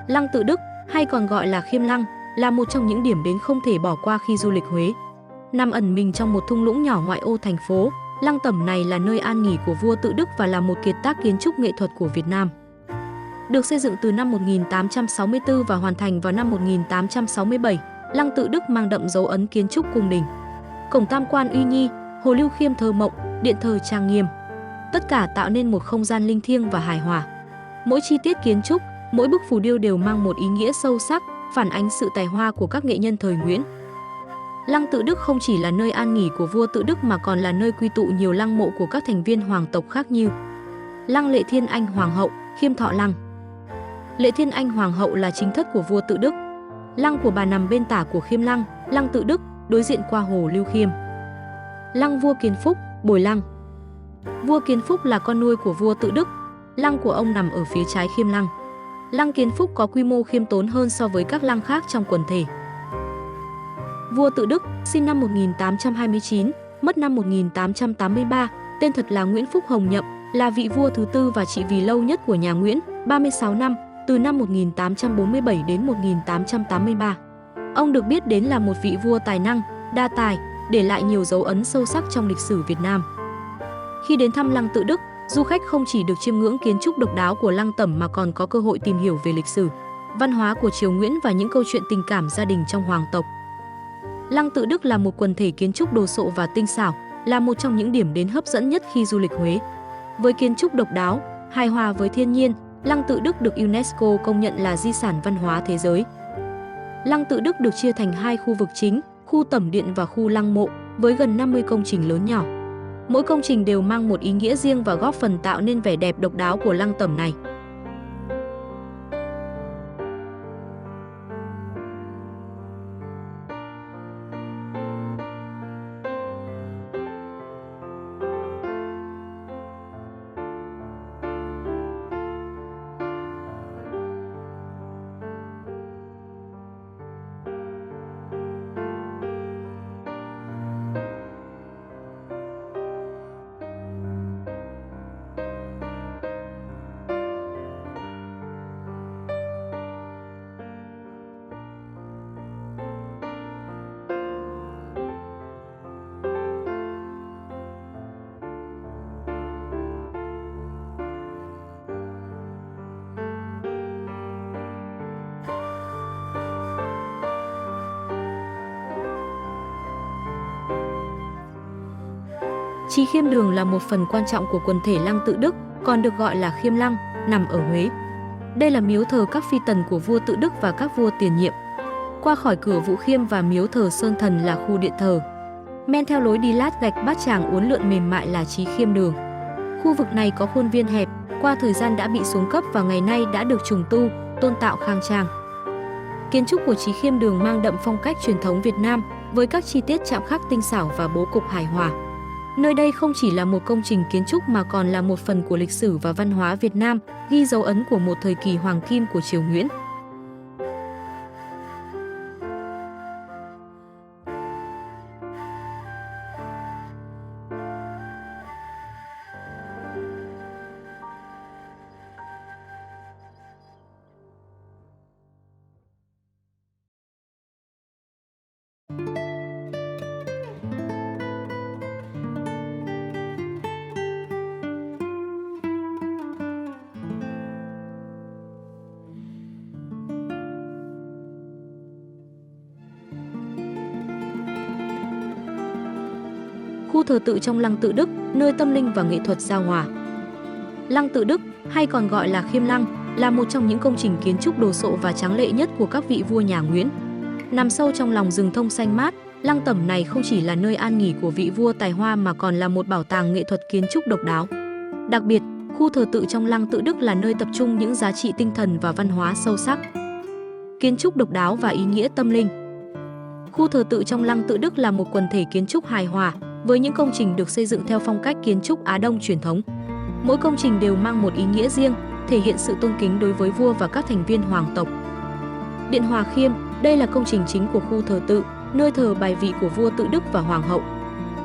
Lăng Tự Đức, hay còn gọi là Khiêm Lăng, là một trong những điểm đến không thể bỏ qua khi du lịch Huế. Nằm ẩn mình trong một thung lũng nhỏ ngoại ô thành phố, Lăng Tẩm này là nơi an nghỉ của vua Tự Đức và là một kiệt tác kiến trúc nghệ thuật của Việt Nam. Được xây dựng từ năm 1864 và hoàn thành vào năm 1867, Lăng Tự Đức mang đậm dấu ấn kiến trúc cung đình. Cổng tam quan uy nghi, hồ Lưu Khiêm thơ mộng, điện thờ trang nghiêm. Tất cả tạo nên một không gian linh thiêng và hài hòa. Mỗi chi tiết kiến trúc, mỗi bức phù điêu đều mang một ý nghĩa sâu sắc, phản ánh sự tài hoa của các nghệ nhân thời Nguyễn. Lăng Tự Đức không chỉ là nơi an nghỉ của vua Tự Đức mà còn là nơi quy tụ nhiều lăng mộ của các thành viên hoàng tộc khác như Lăng Lệ Thiên Anh Hoàng hậu, Khiêm Thọ Lăng. Lệ Thiên Anh Hoàng hậu là chính thất của vua Tự Đức. Lăng của bà nằm bên tả của Khiêm Lăng, Lăng Tự Đức, đối diện qua hồ Lưu Khiêm. Lăng vua Kiến Phúc, Bồi Lăng. Vua Kiến Phúc là con nuôi của vua Tự Đức. Lăng của ông nằm ở phía trái Khiêm Lăng. Lăng Kiến Phúc có quy mô khiêm tốn hơn so với các lăng khác trong quần thể. Vua Tự Đức, sinh năm 1829, mất năm 1883, tên thật là Nguyễn Phúc Hồng Nhậm, là vị vua thứ tư và trị vì lâu nhất của nhà Nguyễn, 36 năm, từ năm 1847 đến 1883. Ông được biết đến là một vị vua tài năng, đa tài, để lại nhiều dấu ấn sâu sắc trong lịch sử Việt Nam. Khi đến thăm Lăng Tự Đức, du khách không chỉ được chiêm ngưỡng kiến trúc độc đáo của Lăng Tẩm mà còn có cơ hội tìm hiểu về lịch sử, văn hóa của triều Nguyễn và những câu chuyện tình cảm gia đình trong hoàng tộc. Lăng Tự Đức là một quần thể kiến trúc đồ sộ và tinh xảo, là một trong những điểm đến hấp dẫn nhất khi du lịch Huế. Với kiến trúc độc đáo, hài hòa với thiên nhiên, Lăng Tự Đức được UNESCO công nhận là di sản văn hóa thế giới. Lăng Tự Đức được chia thành hai khu vực chính, khu Tẩm Điện và khu Lăng Mộ, với gần 50 công trình lớn nhỏ. Mỗi công trình đều mang một ý nghĩa riêng và góp phần tạo nên vẻ đẹp độc đáo của Lăng Tẩm này. Chí Khiêm Đường là một phần quan trọng của quần thể Lăng Tự Đức, còn được gọi là Khiêm Lăng, nằm ở Huế. Đây là miếu thờ các phi tần của vua Tự Đức và các vua tiền nhiệm. Qua khỏi cửa Vũ Khiêm và miếu thờ Sơn Thần là khu điện thờ. Men theo lối đi lát gạch bát tràng uốn lượn mềm mại là Chí Khiêm Đường. Khu vực này có khuôn viên hẹp, qua thời gian đã bị xuống cấp và ngày nay đã được trùng tu, tôn tạo khang trang. Kiến trúc của Chí Khiêm Đường mang đậm phong cách truyền thống Việt Nam với các chi tiết chạm khắc tinh xảo và bố cục hài hòa. Nơi đây không chỉ là một công trình kiến trúc mà còn là một phần của lịch sử và văn hóa Việt Nam, ghi dấu ấn của một thời kỳ hoàng kim của triều Nguyễn. Khu thờ tự trong Lăng Tự Đức, nơi tâm linh và nghệ thuật giao hòa. Lăng Tự Đức, hay còn gọi là Khiêm Lăng, là một trong những công trình kiến trúc đồ sộ và tráng lệ nhất của các vị vua nhà Nguyễn. Nằm sâu trong lòng rừng thông xanh mát, Lăng Tẩm này không chỉ là nơi an nghỉ của vị vua tài hoa mà còn là một bảo tàng nghệ thuật kiến trúc độc đáo. Đặc biệt, khu thờ tự trong Lăng Tự Đức là nơi tập trung những giá trị tinh thần và văn hóa sâu sắc. Kiến trúc độc đáo và ý nghĩa tâm linh. Khu thờ tự trong Lăng Tự Đức là một quần thể kiến trúc hài hòa, với những công trình được xây dựng theo phong cách kiến trúc Á Đông truyền thống. Mỗi công trình đều mang một ý nghĩa riêng, thể hiện sự tôn kính đối với vua và các thành viên hoàng tộc. Điện Hòa Khiêm, đây là công trình chính của khu thờ tự, nơi thờ bài vị của vua Tự Đức và hoàng hậu.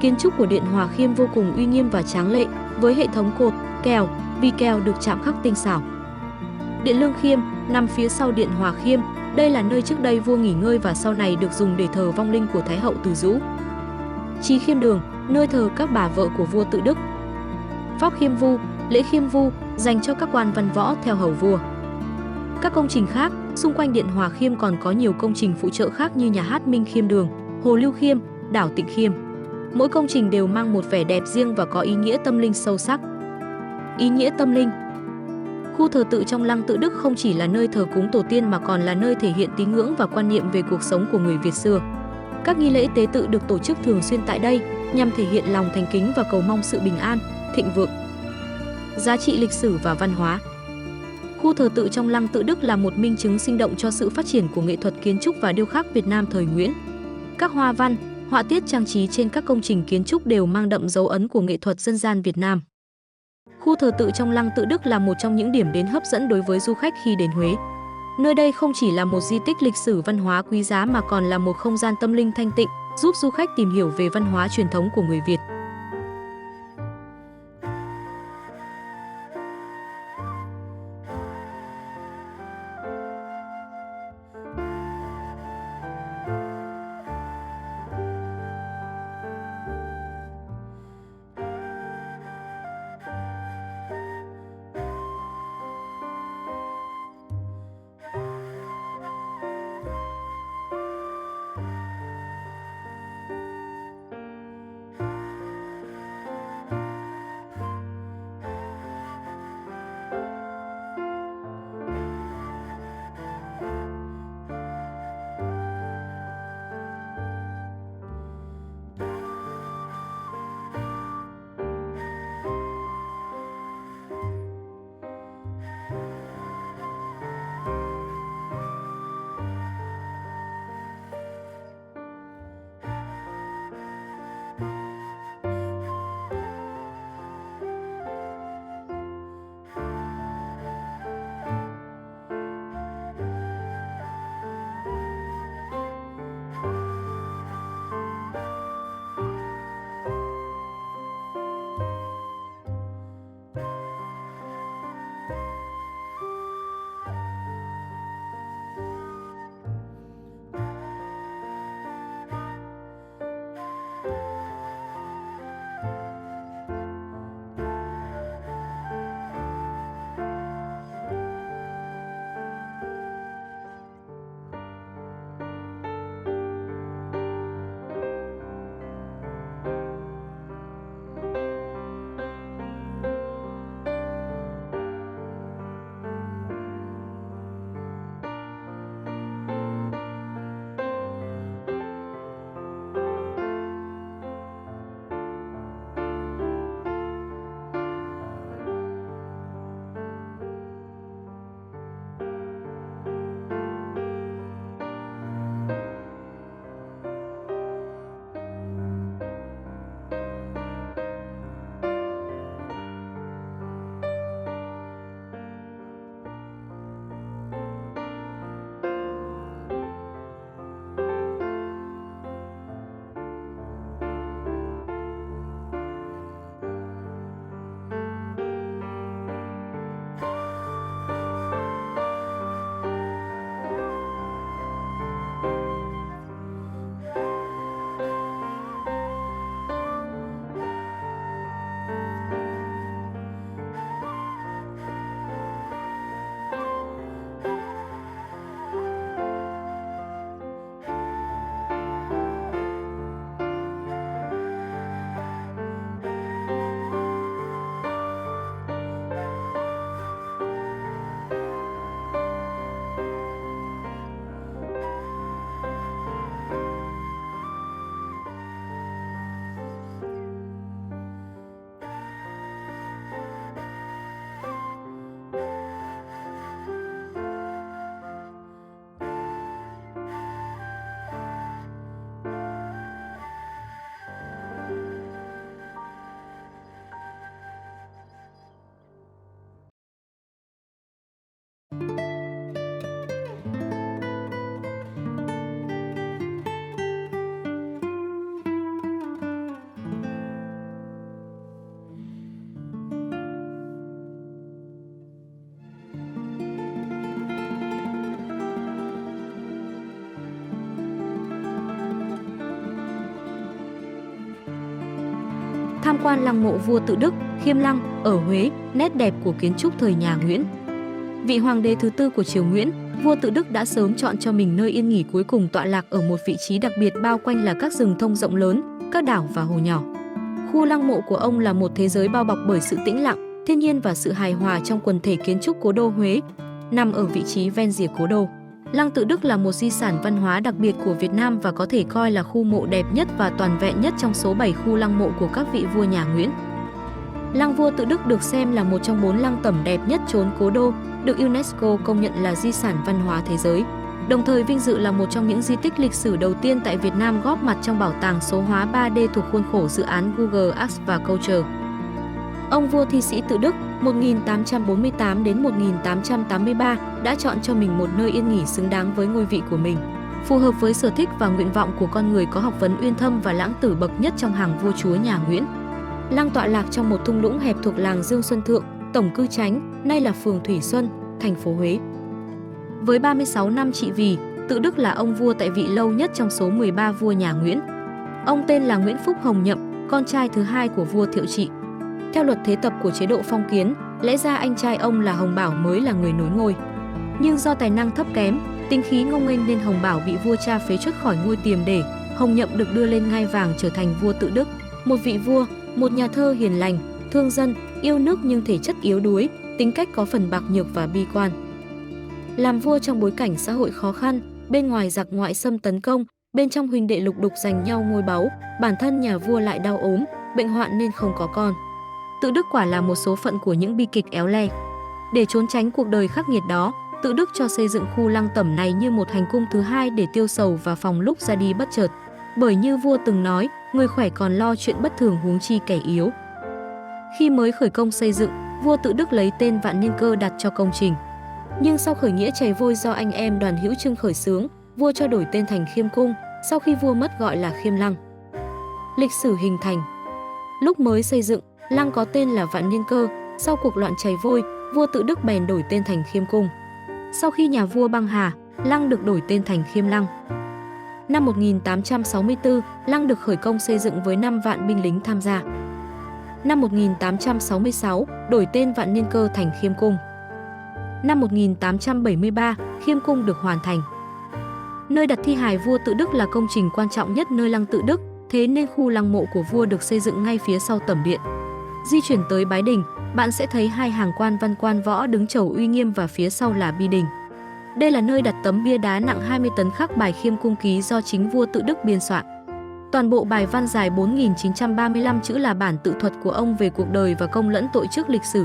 Kiến trúc của Điện Hòa Khiêm vô cùng uy nghiêm và tráng lệ, với hệ thống cột, kèo, vì kèo được chạm khắc tinh xảo. Điện Lương Khiêm nằm phía sau Điện Hòa Khiêm. Đây là nơi trước đây vua nghỉ ngơi và sau này được dùng để thờ vong linh của Thái hậu Từ Dũ. Chí Khiêm Đường, nơi thờ các bà vợ của vua Tự Đức. Pháp Khiêm Vu, lễ Khiêm Vu dành cho các quan văn võ theo hầu vua. Các công trình khác, xung quanh Điện Hòa Khiêm còn có nhiều công trình phụ trợ khác như nhà hát Minh Khiêm Đường, Hồ Lưu Khiêm, đảo Tịnh Khiêm. Mỗi công trình đều mang một vẻ đẹp riêng và có ý nghĩa tâm linh sâu sắc. Ý nghĩa tâm linh. Khu thờ tự trong lăng Tự Đức không chỉ là nơi thờ cúng tổ tiên mà còn là nơi thể hiện tín ngưỡng và quan niệm về cuộc sống của người Việt xưa. Các nghi lễ tế tự được tổ chức thường xuyên tại đây nhằm thể hiện lòng thành kính và cầu mong sự bình an, thịnh vượng. Giá trị lịch sử và văn hóa. Khu thờ tự trong lăng Tự Đức là một minh chứng sinh động cho sự phát triển của nghệ thuật kiến trúc và điêu khắc Việt Nam thời Nguyễn. Các hoa văn, họa tiết trang trí trên các công trình kiến trúc đều mang đậm dấu ấn của nghệ thuật dân gian Việt Nam. Khu thờ tự trong lăng Tự Đức là một trong những điểm đến hấp dẫn đối với du khách khi đến Huế. Nơi đây không chỉ là một di tích lịch sử văn hóa quý giá mà còn là một không gian tâm linh thanh tịnh, giúp du khách tìm hiểu về văn hóa truyền thống của người Việt. Tham quan lăng mộ vua Tự Đức, Khiêm Lăng ở Huế, nét đẹp của kiến trúc thời nhà Nguyễn. Vị hoàng đế thứ tư của triều Nguyễn, vua Tự Đức đã sớm chọn cho mình nơi yên nghỉ cuối cùng tọa lạc ở một vị trí đặc biệt, bao quanh là các rừng thông rộng lớn, các đảo và hồ nhỏ. Khu lăng mộ của ông là một thế giới bao bọc bởi sự tĩnh lặng, thiên nhiên và sự hài hòa trong quần thể kiến trúc cố đô Huế. Nằm ở vị trí ven rìa cố đô, Lăng Tự Đức là một di sản văn hóa đặc biệt của Việt Nam và có thể coi là khu mộ đẹp nhất và toàn vẹn nhất trong số 7 khu lăng mộ của các vị vua nhà Nguyễn. Lăng vua Tự Đức được xem là một trong 4 lăng tẩm đẹp nhất chốn cố đô, được UNESCO công nhận là di sản văn hóa thế giới. Đồng thời vinh dự là một trong những di tích lịch sử đầu tiên tại Việt Nam góp mặt trong bảo tàng số hóa 3D thuộc khuôn khổ dự án Google Arts và Culture. Ông vua thi sĩ Tự Đức 1848 đến 1883 đã chọn cho mình một nơi yên nghỉ xứng đáng với ngôi vị của mình, phù hợp với sở thích và nguyện vọng của con người có học vấn uyên thâm và lãng tử bậc nhất trong hàng vua chúa nhà Nguyễn. Lăng tọa lạc trong một thung lũng hẹp thuộc làng Dương Xuân Thượng, tổng cư Chánh, nay là phường Thủy Xuân, thành phố Huế. Với 36 năm trị vì, Tự Đức là ông vua tại vị lâu nhất trong số 13 vua nhà Nguyễn. Ông tên là Nguyễn Phúc Hồng Nhậm, con trai thứ hai của vua Thiệu Trị. Theo luật thế tập của chế độ phong kiến, lẽ ra anh trai ông là Hồng Bảo mới là người nối ngôi. Nhưng do tài năng thấp kém, tính khí ngông nghênh nên Hồng Bảo bị vua cha phế truất khỏi ngôi Tiềm để Hồng Nhậm được đưa lên ngai vàng trở thành vua Tự Đức, một vị vua, một nhà thơ hiền lành, thương dân, yêu nước nhưng thể chất yếu đuối, tính cách có phần bạc nhược và bi quan. Làm vua trong bối cảnh xã hội khó khăn, bên ngoài giặc ngoại xâm tấn công, bên trong huynh đệ lục đục giành nhau ngôi báu, bản thân nhà vua lại đau ốm, bệnh hoạn nên không có con. Tự Đức quả là một số phận của những bi kịch éo le. Để trốn tránh cuộc đời khắc nghiệt đó, Tự Đức cho xây dựng khu lăng tẩm này như một hành cung thứ hai để tiêu sầu và phòng lúc ra đi bất chợt. Bởi như vua từng nói, người khỏe còn lo chuyện bất thường huống chi kẻ yếu. Khi mới khởi công xây dựng, vua Tự Đức lấy tên Vạn Niên Cơ đặt cho công trình. Nhưng sau khởi nghĩa chày vôi do anh em Đoàn Hữu Trưng khởi xướng, vua cho đổi tên thành Khiêm Cung, sau khi vua mất gọi là Khiêm Lăng. Lịch sử hình thành. Lúc mới xây dựng, lăng có tên là Vạn Niên Cơ, sau cuộc loạn chày vôi, vua Tự Đức bèn đổi tên thành Khiêm Cung. Sau khi nhà vua băng hà, lăng được đổi tên thành Khiêm Lăng. Năm 1864, lăng được khởi công xây dựng với 5 vạn binh lính tham gia. Năm 1866, đổi tên Vạn Niên Cơ thành Khiêm Cung. Năm 1873, Khiêm Cung được hoàn thành. Nơi đặt thi hài vua Tự Đức là công trình quan trọng nhất nơi lăng Tự Đức, thế nên khu lăng mộ của vua được xây dựng ngay phía sau tẩm điện. Di chuyển tới Bái Đình, bạn sẽ thấy hai hàng quan văn quan võ đứng chầu uy nghiêm và phía sau là bi đình. Đây là nơi đặt tấm bia đá nặng 20 tấn khắc bài Khiêm Cung ký do chính vua Tự Đức biên soạn. Toàn bộ bài văn dài 4.935 chữ là bản tự thuật của ông về cuộc đời và công lẫn tội trước lịch sử.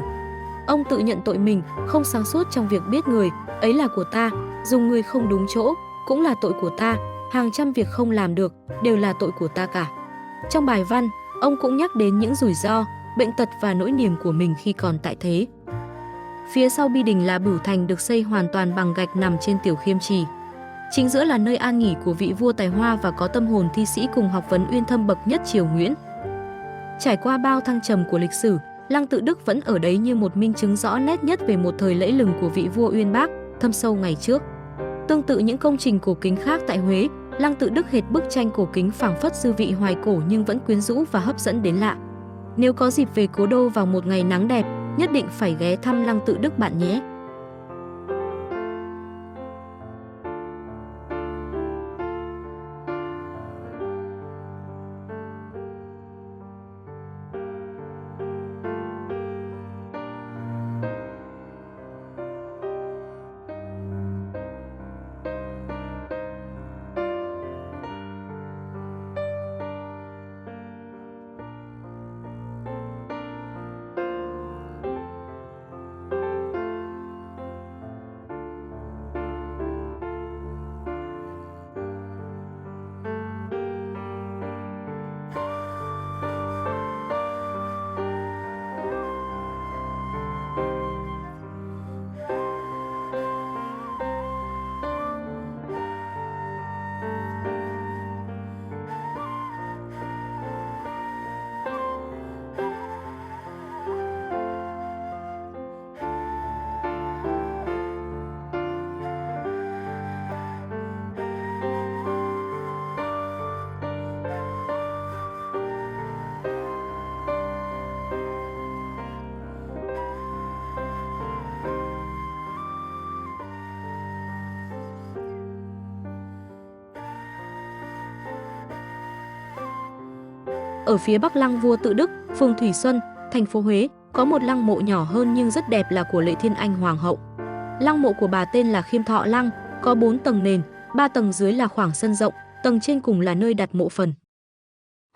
Ông tự nhận tội mình, không sáng suốt trong việc biết người, ấy là của ta, dùng người không đúng chỗ, cũng là tội của ta, hàng trăm việc không làm được, đều là tội của ta cả. Trong bài văn, ông cũng nhắc đến những rủi ro, bệnh tật và nỗi niềm của mình khi còn tại thế. Phía sau bi đình là Bửu Thành được xây hoàn toàn bằng gạch nằm trên Tiểu Khiêm Trì. Chính giữa là nơi an nghỉ của vị vua tài hoa và có tâm hồn thi sĩ cùng học vấn uyên thâm bậc nhất triều Nguyễn. Trải qua bao thăng trầm của lịch sử, lăng Tự Đức vẫn ở đấy như một minh chứng rõ nét nhất về một thời lẫy lừng của vị vua uyên bác, thâm sâu ngày trước. Tương tự những công trình cổ kính khác tại Huế, lăng Tự Đức hệt bức tranh cổ kính phảng phất dư vị hoài cổ nhưng vẫn quyến rũ và hấp dẫn đến lạ. Nếu có dịp về cố đô vào một ngày nắng đẹp, nhất định phải ghé thăm lăng Tự Đức bạn nhé. Ở phía bắc lăng Vua Tự Đức, phường Thủy Xuân, thành phố Huế, có một lăng mộ nhỏ hơn nhưng rất đẹp là của Lệ Thiên Anh Hoàng hậu. Lăng mộ của bà tên là Khiêm Thọ Lăng, có 4 tầng nền, 3 tầng dưới là khoảng sân rộng, tầng trên cùng là nơi đặt mộ phần.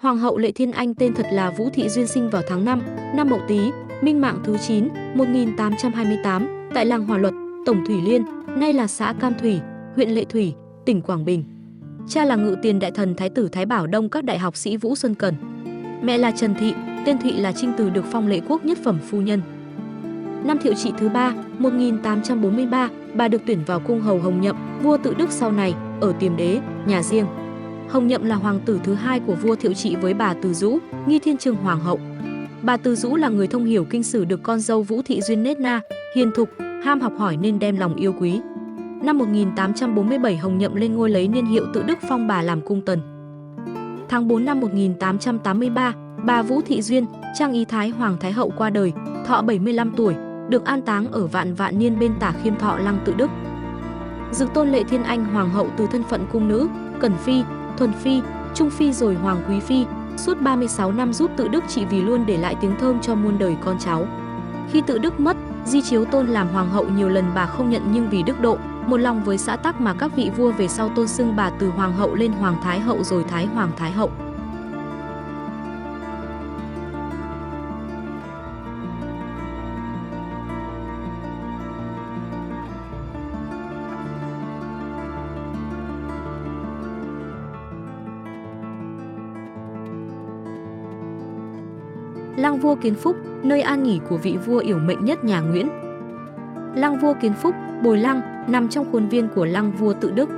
Hoàng hậu Lệ Thiên Anh tên thật là Vũ Thị Duyên, sinh vào tháng 5, năm Mậu Tý, Minh Mạng thứ 9, 1828, tại làng Hòa Luật, Tổng Thủy Liên, nay là xã Cam Thủy, huyện Lệ Thủy, tỉnh Quảng Bình. Cha là Ngự Tiền Đại Thần Thái tử Thái Bảo Đông các đại học sĩ Vũ Xuân Cần. Mẹ là Trần Thị, tên Thụy là Trinh Từ, được phong Lệ Quốc nhất phẩm phu nhân. Năm Thiệu Trị thứ 3, 1843, bà được tuyển vào cung hầu Hồng Nhậm, vua Tự Đức sau này, ở Tiềm Đế, nhà riêng. Hồng Nhậm là hoàng tử thứ 2 của vua Thiệu Trị với bà Từ Dũ, nghi thiên chương hoàng hậu. Bà Từ Dũ là người thông hiểu kinh sử, được con dâu Vũ Thị Duyên nết na, hiền thục, ham học hỏi nên đem lòng yêu quý. Năm 1847, Hồng Nhậm lên ngôi lấy niên hiệu Tự Đức, phong bà làm cung tần. Tháng 4 năm 1883, bà Vũ Thị Duyên, trang ý Thái Hoàng Thái hậu qua đời, thọ 75 tuổi, được an táng ở Vạn Vạn Niên bên tả Khiêm Thọ Lăng Tự Đức. Dực tôn Lệ Thiên Anh Hoàng hậu từ thân phận cung nữ, Cẩn Phi, Thuần Phi, Trung Phi rồi Hoàng Quý Phi, suốt 36 năm giúp Tự Đức trị vì, luôn để lại tiếng thơm cho muôn đời con cháu. Khi Tự Đức mất, di chiếu tôn làm hoàng hậu nhiều lần bà không nhận, nhưng vì đức độ, một lòng với xã tắc mà các vị vua về sau tôn xưng bà từ hoàng hậu lên Hoàng Thái hậu rồi Thái Hoàng Thái hậu. Lăng Vua Kiến Phúc, nơi an nghỉ của vị vua yểu mệnh nhất nhà Nguyễn. Lăng Vua Kiến Phúc, Bồi Lăng, nằm trong khuôn viên của lăng Vua Tự Đức.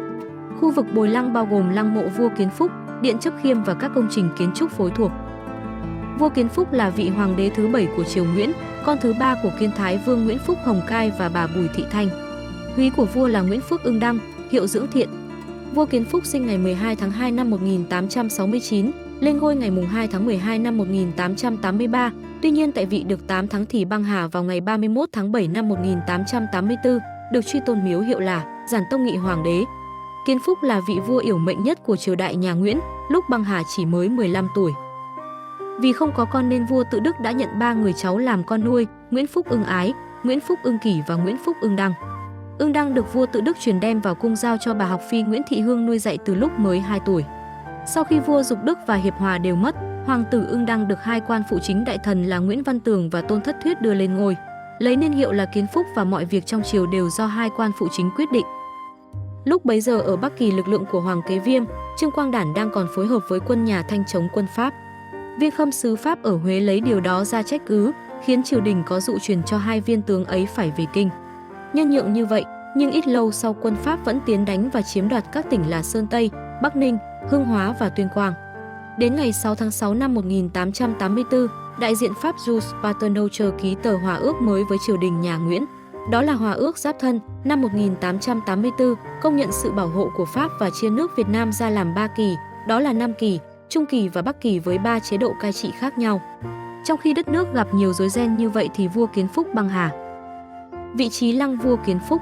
Khu vực Bồi Lăng bao gồm lăng mộ vua Kiến Phúc, điện Chấp Khiêm và các công trình kiến trúc phối thuộc. Vua Kiến Phúc là vị hoàng đế thứ 7 của triều Nguyễn, con thứ 3 của Kiến Thái Vương Nguyễn Phúc Hồng Cai và bà Bùi Thị Thanh. Húy của vua là Nguyễn Phước Ưng Đăng, hiệu Dưỡng Thiện. Vua Kiến Phúc sinh ngày 12 tháng 2 năm 1869, lên ngôi ngày 2 tháng 12 năm 1883. Tuy nhiên tại vị được 8 tháng thì băng hà vào ngày 31 tháng 7 năm 1884, được truy tôn miếu hiệu là Giản Tông Nghị Hoàng đế. Kiến Phúc là vị vua yểu mệnh nhất của triều đại nhà Nguyễn, lúc băng hà chỉ mới 15 tuổi. Vì không có con nên vua Tự Đức đã nhận 3 người cháu làm con nuôi: Nguyễn Phúc Ưng Ái, Nguyễn Phúc Ưng Kỷ và Nguyễn Phúc Ưng Đăng. Ưng Đăng được vua Tự Đức truyền đem vào cung giao cho bà học phi Nguyễn Thị Hương nuôi dạy từ lúc mới 2 tuổi. Sau khi vua Dục Đức và Hiệp Hòa đều mất, hoàng tử Ưng Đăng được 2 quan phụ chính đại thần là Nguyễn Văn Tường và Tôn Thất Thuyết đưa lên ngôi, lấy niên hiệu là Kiến Phúc, và mọi việc trong triều đều do 2 quan phụ chính quyết định. Lúc bấy giờ ở Bắc Kỳ, lực lượng của Hoàng Kế Viêm, Trương Quang Đản đang còn phối hợp với quân nhà Thanh chống quân Pháp. Viên khâm sứ Pháp ở Huế lấy điều đó ra trách cứ, khiến triều đình có dụ truyền cho 2 viên tướng ấy phải về kinh. Nhân nhượng như vậy, nhưng ít lâu sau quân Pháp vẫn tiến đánh và chiếm đoạt các tỉnh là Sơn Tây, Bắc Ninh, Hương Hóa và Tuyên Quang. Đến ngày 6 tháng 6 năm 1884, đại diện Pháp Jules Paternoster ký tờ hòa ước mới với triều đình nhà Nguyễn. Đó là Hòa ước Giáp Thân năm 1884, công nhận sự bảo hộ của Pháp và chia nước Việt Nam ra làm 3 kỳ, đó là Nam Kỳ, Trung Kỳ và Bắc Kỳ, với 3 chế độ cai trị khác nhau. Trong khi đất nước gặp nhiều rối ren như vậy thì vua Kiến Phúc băng hà. Vị trí lăng Vua Kiến Phúc.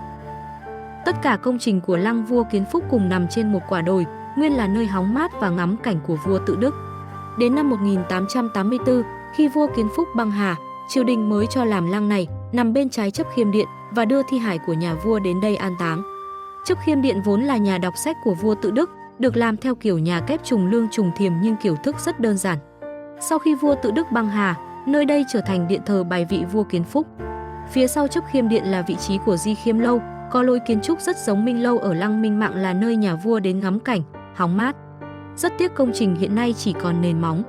Tất cả công trình của lăng Vua Kiến Phúc cùng nằm trên một quả đồi, nguyên là nơi hóng mát và ngắm cảnh của vua Tự Đức. Đến năm 1884, khi vua Kiến Phúc băng hà, triều đình mới cho làm lăng này nằm bên trái Chấp Khiêm Điện và đưa thi hài của nhà vua đến đây an táng. Chấp Khiêm Điện vốn là nhà đọc sách của vua Tự Đức, được làm theo kiểu nhà kép trùng lương trùng thiềm nhưng kiểu thức rất đơn giản. Sau khi vua Tự Đức băng hà, nơi đây trở thành điện thờ bài vị vua Kiến Phúc. Phía sau Chấp Khiêm Điện là vị trí của Di Khiêm Lâu, có lối kiến trúc rất giống Minh Lâu ở lăng Minh Mạng, là nơi nhà vua đến ngắm cảnh, hóng mát. Rất tiếc công trình hiện nay chỉ còn nền móng.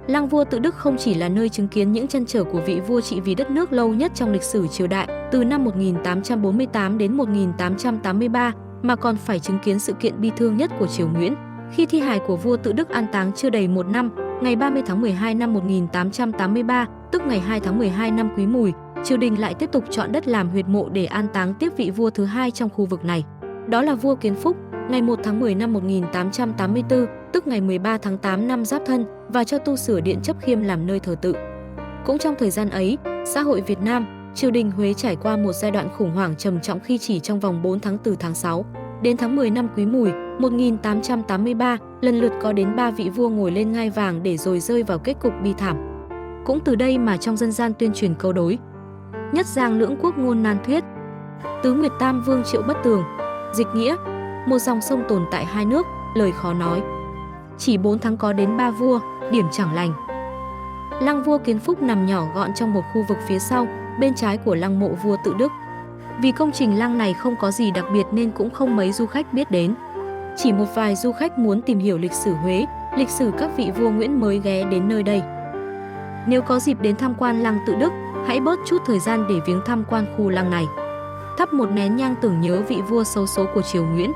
Lăng Vua Tự Đức không chỉ là nơi chứng kiến những trăn trở của vị vua trị vì đất nước lâu nhất trong lịch sử triều đại, từ năm 1848 đến 1883, mà còn phải chứng kiến sự kiện bi thương nhất của triều Nguyễn. Khi thi hài của vua Tự Đức an táng chưa đầy 1 năm, ngày 30 tháng 12 năm 1883, tức ngày 2 tháng 12 năm Quý Mùi, triều đình lại tiếp tục chọn đất làm huyệt mộ để an táng tiếp vị vua thứ 2 trong khu vực này. Đó là vua Kiến Phúc, ngày 1 tháng 10 năm 1884, tức ngày 13 tháng 8 năm Giáp Thân, và cho tu sửa điện Chấp Khiêm làm nơi thờ tự. Cũng trong thời gian ấy, xã hội Việt Nam, triều đình Huế trải qua một giai đoạn khủng hoảng trầm trọng khi chỉ trong vòng 4 tháng từ tháng 6 Đến tháng 10 năm Quý Mùi 1883, lần lượt có đến 3 vị vua ngồi lên ngai vàng để rồi rơi vào kết cục bi thảm. Cũng từ đây mà trong dân gian tuyên truyền câu đối: nhất giang lưỡng quốc ngôn nan thuyết, tứ nguyệt tam vương triệu bất tường. Dịch nghĩa: một dòng sông tồn tại hai nước, lời khó nói. Chỉ 4 tháng có đến 3 vua, điểm chẳng lành. Lăng vua Kiến Phúc nằm nhỏ gọn trong một khu vực phía sau, bên trái của lăng mộ vua Tự Đức. Vì công trình lăng này không có gì đặc biệt nên cũng không mấy du khách biết đến. Chỉ một vài du khách muốn tìm hiểu lịch sử Huế, lịch sử các vị vua Nguyễn mới ghé đến nơi đây. Nếu có dịp đến tham quan lăng Tự Đức, hãy bớt chút thời gian để viếng tham quan khu lăng này. Thắp một nén nhang tưởng nhớ vị vua xấu số của triều Nguyễn.